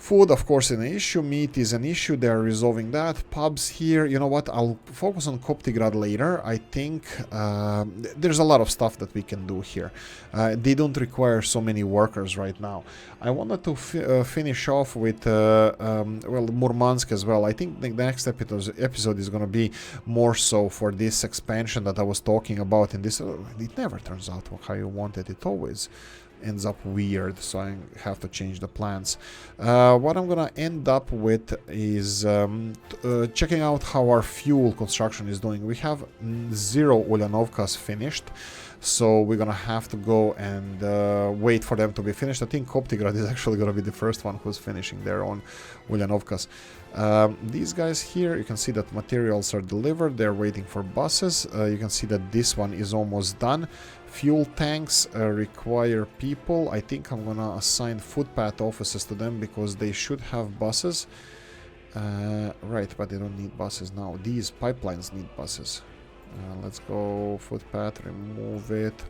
Food, of course, is an issue. Meat is an issue. They're resolving that. Pubs here. You know what? I'll focus on Koptigrad later. I think there's a lot of stuff that we can do here. They don't require so many workers right now. I wanted to finish off with, Murmansk as well. I think the next episode is going to be more so for this expansion that I was talking about. In this, it never turns out how you want it. It always ends up weird, so I have to change the plans. What I'm gonna end up with is checking out how our fuel construction is doing. We have 0 Ulyanovkas finished, so we're gonna have to go and wait for them to be finished. I think Koptigrad is actually gonna be the first one who's finishing their own Ulyanovkas. These guys here, you can see that materials are delivered. They're waiting for buses. You can see that this one is almost done. Fuel tanks require people. I think I'm gonna assign footpath offices to them because they should have buses. Right, but they don't need buses now. These pipelines need buses. Let's go footpath, remove it.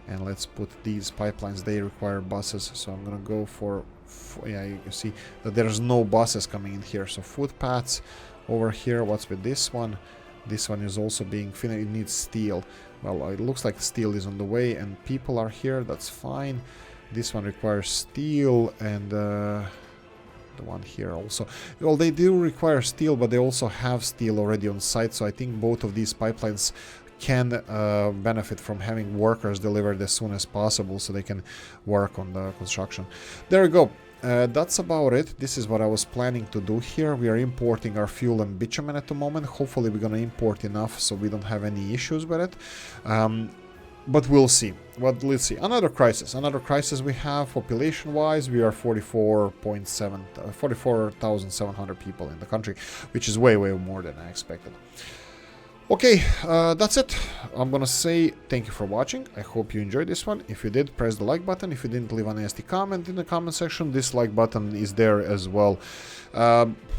And let's put these pipelines, they require buses. So I'm gonna go for yeah, you can see that there's no buses coming in here. So footpaths over here. What's with this one? This one is also being finished. It needs steel. Well, it looks like steel is on the way and people are here. That's fine. This one requires steel and the one here also. Well, they do require steel, but they also have steel already on site. So I think both of these pipelines can benefit from having workers delivered as soon as possible so they can work on the construction. There we go. That's about it. This is what I was planning to do here. We are importing our fuel and bitumen at the moment. Hopefully we're gonna import enough so we don't have any issues with it. But we'll see. Let's see. Another crisis we have population-wise. We are 44,700 people in the country, which is way more than I expected. Okay, that's it. I'm gonna say thank you for watching. I hope you enjoyed this one. If you did, press the like button. If you didn't, leave a nasty comment in the comment section. This like button is there as well.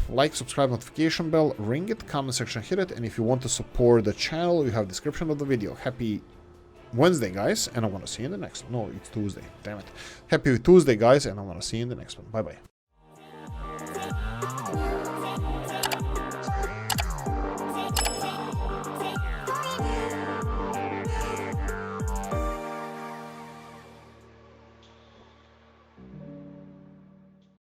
Like, subscribe, notification bell, ring it, comment section, hit it. And if you want to support the channel, you have description of the video. Happy Wednesday, guys, and I'm gonna see you in the next one. No, it's Tuesday. Damn it. Happy Tuesday, guys, and I'm gonna see you in the next one. Bye-bye.